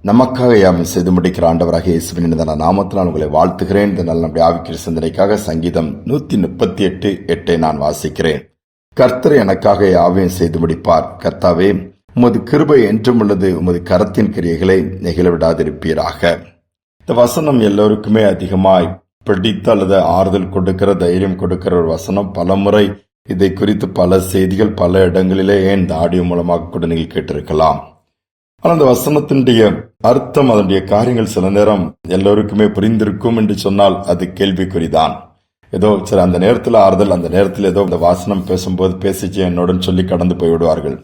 நமக்காக யாமை செய்து முடிக்கிற ஆண்டவராக இயேசுவின் இந்த நாமத்தினால் உங்களை வாழ்த்துகிறேன். இந்த நாள் நம்முடைய ஆவிக்குரிய சிந்தனைக்காக சங்கீதம் 138:8 நான் வாசிக்கிறேன். கர்த்தர் எனக்காக யாவையும் செய்து முடிப்பார். கர்த்தாவே, உமது கிருபை என்றும் உள்ளது. உமது கரத்தின் கிரியைகளை நெகிழ விடாதிருப்பீராக. இந்த வசனம் எல்லோருக்குமே அதிகமாய் பிடித்த அல்லது ஆறுதல் கொடுக்கிற, தைரியம் கொடுக்கிற ஒரு வசனம். பல முறை இதை குறித்து பல செய்திகள் பல இடங்களிலே ஏன் இந்த ஆடியோ மூலமாக கூட நீங்கள் கேட்டிருக்கலாம். ஆனால் அந்த வசனத்தினுடைய அர்த்தம், அதனுடைய காரியங்கள் சில நேரம் எல்லோருக்குமே புரிந்திருக்கும் என்று சொன்னால் அது கேள்விக்குறிதான். ஏதோ சரி, அந்த நேரத்தில் ஆறுதல், அந்த நேரத்தில் ஏதோ இந்த வாசனம் பேசும்போது பேசிச்சு என்னுடன் சொல்லி கடந்து போய்விடுவார்கள்.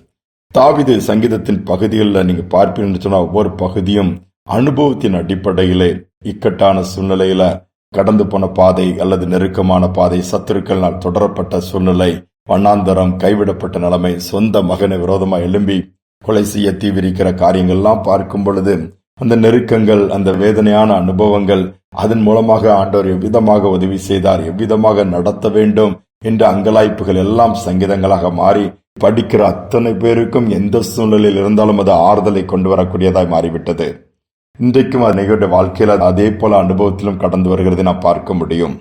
தாவீது சங்கீதத்தின் பகுதிகளில் நீங்க பார்ப்பீங்கன்னு சொன்னா ஒவ்வொரு பகுதியும் அனுபவத்தின் அடிப்படையிலே இக்கட்டான சூழ்நிலையில கடந்து போன பாதை அல்லது நெருக்கமான பாதை, சத்துருக்களால் தொடரப்பட்ட சூழ்நிலை, வண்ணாந்தரம், கைவிடப்பட்ட நிலைமை, சொந்த மகனை விரோதமா எழும்பி கொலை செய்ய தீவிரிக்கிற காரியங்கள்லாம் பார்க்கும் பொழுது அந்த நெருக்கங்கள், அந்த வேதனையான அனுபவங்கள், அதன் மூலமாக ஆண்டவர் எவ்விதமாக உதவி செய்தார், எவ்விதமாக நடத்த வேண்டும் என்ற அங்கலாய்ப்புகள் எல்லாம் சங்கீதங்களாக மாறி படிக்கிற அத்தனை பேருக்கும் எந்த சூழ்நிலையில் இருந்தாலும் அது ஆறுதலை கொண்டு வரக்கூடியதாய் மாறிவிட்டது. இன்றைக்கும் அன்னையோட வாழ்க்கையில அதே போல அனுபவத்திலும் கடந்து வருகிறது நாம் பார்க்க முடியும்.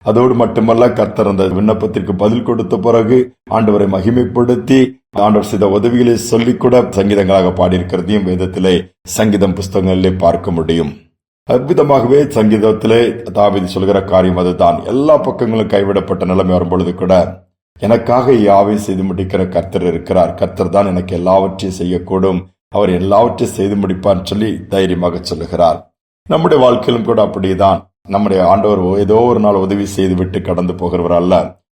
அதோடு மட்டுமல்ல, கர்த்தர் அந்த விண்ணப்பத்திற்கு பதில் கொடுத்த பிறகு ஆண்டவரை மகிமைப்படுத்தி ஆண்டவர் செய்த உதவிகளை சொல்லிக் கூட சங்கீதங்களாக பாடியிருக்கிறதையும் வேதத்திலே சங்கீதம் புஸ்தகங்களிலே பார்க்க முடியும். அவ்விதமாகவே சங்கீதத்திலே தாவீது சொல்கிற காரியம் அதுதான். எல்லா பக்கங்களும் கைவிடப்பட்ட நிலைமை வரும்பொழுது கூட எனக்காக யாவையும் செய்து முடிக்கிற கர்த்தர் இருக்கிறார். கர்த்தர் தான் எனக்கு எல்லாவற்றையும் செய்யக்கூடும், அவர் எல்லாவற்றையும் செய்து முடிப்பார்னு சொல்லி தைரியமாக சொல்லுகிறார். நம்முடைய வாழ்க்கையிலும் கூட அப்படிதான். நம்முடைய ஆண்டவர் ஏதோ ஒரு நாள் உதவி செய்து விட்டு கடந்து போகிறவர் அல்ல.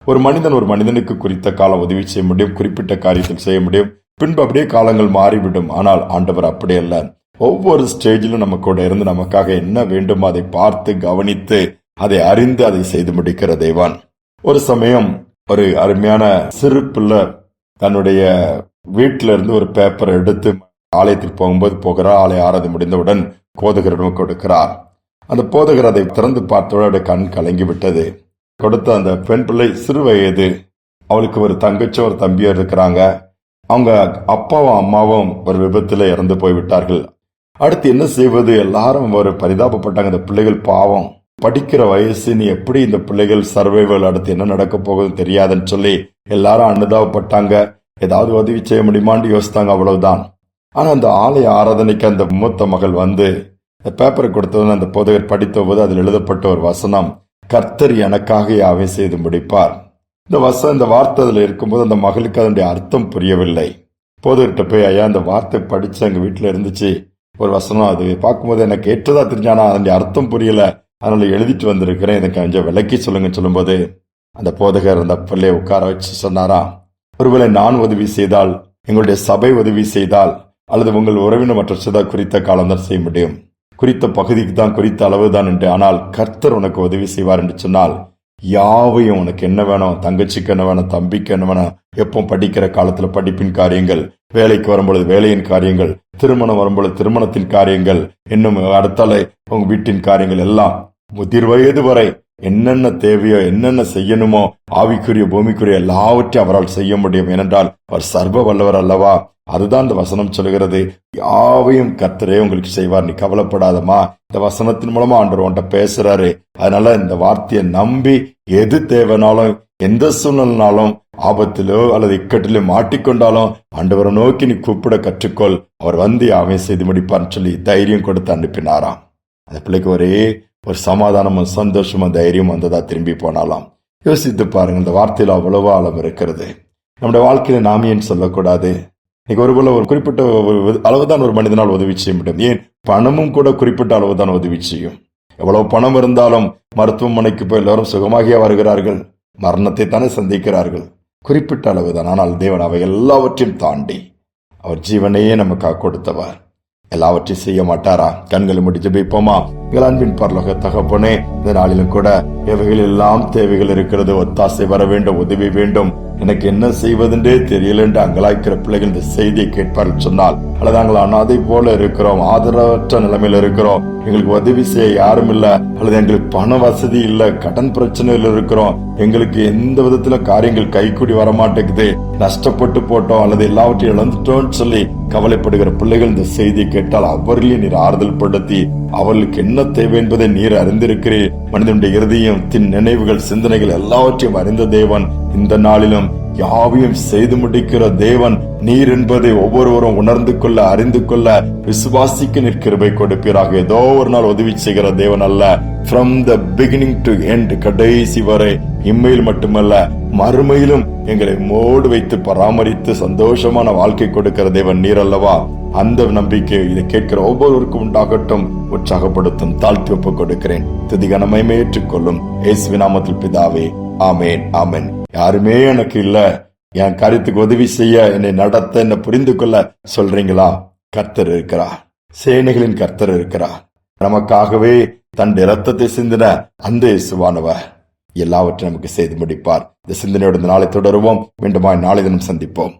ஒரு மனிதனுக்கு குறித்த காலம் உதவி செய்ய முடியும், குறிப்பிட்ட காரியத்தில் செய்ய முடியும், பின்பு அப்படியே காலங்கள் மாறிவிடும். ஆனால் ஆண்டவர் அப்படி அல்ல. ஒவ்வொரு ஸ்டேஜிலும் நம்ம கூட இருந்து நமக்காக என்ன வேண்டும் அதை பார்த்து கவனித்து அதை அறிந்து அதை செய்து முடிக்கிற தேவன். ஒரு சமயம் ஒரு அருமையான சிறு பிள்ளை தன்னுடைய வீட்டில இருந்து ஒரு பேப்பரை எடுத்து ஆலயத்தில் போகும்போது போகிறார். ஆலய ஆராதனை முடிந்தவுடன் போதகரிடம் கொடுக்கிறார். அந்த போதகர் அதை திறந்து பார்த்தோட கண் கலங்கி விட்டது. கொடுத்த அந்த பெண் பிள்ளை சிறு வயது. அவளுக்கு ஒரு தங்கச்சோ ஒரு தம்பியோ இருக்கிறாங்க. அவங்க அப்பாவும் அம்மாவும் ஒரு விபத்துல இறந்து போய்விட்டார்கள். அடுத்து என்ன செய்வது? எல்லாரும் ஒரு பரிதாபப்பட்டாங்க. இந்த பிள்ளைகள் பாவம், படிக்கிற வயசு, நீ எப்படி இந்த பிள்ளைகள் சர்வைவல், அடுத்து என்ன நடக்க போகுதுன்னு தெரியாதுன்னு சொல்லி எல்லாரும் அனுதாபப்பட்டாங்க. ஏதாவது உதவி செய்ய முடியுமான்னு யோசித்தாங்க, அவ்வளவுதான். ஆனா அந்த ஆலய ஆராதனைக்கு அந்த மூத்த மகள் வந்து பேப்பரை கொடுத்தவன் அந்த போதகர் படித்த போது அதில் எழுதப்பட்ட ஒரு வசனம், கர்த்தர் எனக்காக யாவை செய்து முடிப்பார். இந்த வார்த்தை அதுல இருக்கும்போது அந்த மகளுக்கு அதனுடைய அர்த்தம் புரியவில்லை. போதகர்கிட்ட போய், ஐயா இந்த வார்த்தை படிச்சு எங்க வீட்டுல இருந்துச்சு, ஒரு வசனம், அது பார்க்கும்போது எனக்கு ஏற்றதா தெரிஞ்சானா அதனுடைய அர்த்தம் புரியல, அதனால எழுதிட்டு வந்திருக்கிறேன், எனக்கு கொஞ்சம் விளக்கி சொல்லுங்க சொல்லும்போது அந்த போதகர் அந்த பிள்ளையை உட்கார வச்சு சொன்னாரா, ஒருவேளை நான் உதவி செய்தால், எங்களுடைய சபை உதவி செய்தால், அல்லது உங்கள் உறவினர் மற்ற செய்தால் குறித்த காலம் தான் செய்ய முடியும், குறித்த பகுதிக்கு தான், குறித்த அளவு தான் என்று. ஆனால் கர்த்தர் உனக்கு உதவி செய்வார் என்று சொன்னால் யாவையும், உனக்கு என்ன வேணும், தங்கச்சிக்கு என்ன வேணும், தம்பிக்கு என்ன வேணும், எப்போ படிக்கிற காலத்துல படிப்பின் காரியங்கள், வேலைக்கு வரும்பொழுது வேலையின் காரியங்கள், திருமணம் வரும்பொழுது திருமணத்தின் காரியங்கள், இன்னும் அடுத்தால உங்க வீட்டின் காரியங்கள் எல்லாம், முதிர் வயது வரை என்னென்ன தேவையோ, என்னென்ன செய்யணுமோ, ஆவிக்குரிய பூமிக்குரிய எல்லாவற்றையும் அவரால் செய்ய முடியும். ஏனென்றால் அவர் சர்வ வல்லவர் அல்லவா. அதுதான் இந்த வசனம் சொல்கிறது. யாவையும் கர்த்தரே உங்களுக்கு செய்வார், நீ கவலைப்படாதமா. இந்த வசனத்தின் மூலமா ஆண்டவர் உன்கிட்ட பேசுறாரு. அதனால இந்த வார்த்தையை நம்பி எது தேவைனாலும், எந்த சூழ்நிலைனாலும், ஆபத்திலோ அல்லது இக்கட்டிலோ மாட்டிக்கொண்டாலும் ஆண்டவரை நோக்கி நீ கூப்பிட கற்றுக்கொள், அவர் வந்து யாவையும் செய்து முடிப்பார்னு சொல்லி தைரியம் கொடுத்து அனுப்பினாராம். அந்த பிள்ளைக்கு ஒரே ஒரு சமாதானமும் சந்தோஷமும் தைரியம் வந்ததா திரும்பி போனாலாம். யோசித்து பாருங்க, இந்த வார்த்தையில அவ்வளவோ ஆழம் இருக்கிறது. நம்முடைய வாழ்க்கையில நாம ஏன் சொல்லக்கூடாது? இன்னைக்கு ஒருபோல ஒரு குறிப்பிட்ட அளவுதான் ஒரு மனிதனால் உதவி செய்ய முடியும். ஏன் பணமும் கூட குறிப்பிட்ட அளவுதான் உதவி செய்யும். எவ்வளவு பணம் இருந்தாலும் மருத்துவமனைக்கு போய் எல்லாரும் சுகமாகியா வருகிறார்கள், மரணத்தை தானே சந்திக்கிறார்கள். குறிப்பிட்ட அளவுதான். ஆனால் தேவன் அவை எல்லாவற்றையும் தாண்டி அவர் ஜீவனையே நமக்காக கொடுத்தவர். எல்லாவற்றையும் செய்ய மாட்டாரா? கண்களை மூடி ஜெபிப்போமா? அன்பின் பரலோக தகப்பனே, இந்த நாளிலும் கூட எவைகள் எல்லாம் தேவைகள் இருக்கிறது, ஒத்தாசை வர வேண்டும், உதவி வேண்டும், எனக்கு என்ன செய்வதென்றே தெரியல என்று அங்கலாய்க்கிற பிள்ளைகள் இந்த செய்தியை கேட்பார்கள் சொன்னால், அல்லது நாங்கள் அனாதை போல இருக்கிறோம், ஆதரவற்ற நிலைமையில இருக்கிறோம், எங்களுக்கு உதவி செய்ய யாரும் இல்ல, அல்லது எங்களுக்கு பண வசதி இல்ல, கடன் பிரச்சனையில் இருக்கிறோம், எங்களுக்கு எந்த விதத்துல காரியங்கள் கைக்கூடி வரமாட்டேங்குது, நஷ்டப்பட்டு போட்டோம் அல்லது எல்லாவற்றையும் இழந்துட்டோம்னு சொல்லி கவலைப்படுகிற பிள்ளைகள் இந்த செய்தியை கேட்டால் அவர்களையும் நீர் ஆறுதல் படுத்தி அவர்களுக்கு என்ன தேவை என்பதை நீர் அறிந்திருக்கிறீர். மனிதனுடைய இருதயத்தின் நினைவுகள் சிந்தனைகள் எல்லாவற்றையும் அறிந்த தேவன், இந்த நாளிலும் யாவையும் செய்து முடிக்கிற தேவன் நீர் என்பதை ஒவ்வொருவரும் உணர்ந்து கொள்ள அறிந்து கொள்ள விசுவாசிக்க நீர் கிருபை கொடுப்பீராக. ஏதோ ஒரு நாள் உதவி செய்கிற தேவன் அல்ல, from the beginning to end, கடைசி வரை இம்மையில் மட்டுமல்ல மறுமையிலும் எங்களை மோடு வைத்து பராமரித்து சந்தோஷமான வாழ்க்கை கொடுக்கிற தேவன் நீர் அல்லவா. அந்த நம்பிக்கை இதை கேட்கிற ஒவ்வொருவருக்கும் உண்டாகட்டும். உற்சாகப்படுத்தும் தாழ்த்தி ஒப்புக் கொடுக்கிறேன். துதிகனமை ஏற்றுக்கொள்ளும் இயேசுவின் நாமத்தில் பிதாவே, ஆமேன் ஆமேன். யாருமே எனக்கு இல்ல, என் காரியத்துக்கு உதவி செய்ய, என்னை நடத்த, என்னை புரிந்து கொள்ள சொல்றீங்களா? கர்த்தர் இருக்கிறார், சேனைகளின் கர்த்தர் இருக்கிறார். நமக்காகவே தன் இரத்தத்தை சிந்தின அந்த இயேசுவானவர் எல்லாவற்றையும் நமக்கு செய்து முடிப்பார். இந்த சிந்தனையோட நாளை தொடருவோம். மீண்டுமாய் நாளை தினம் சந்திப்போம்.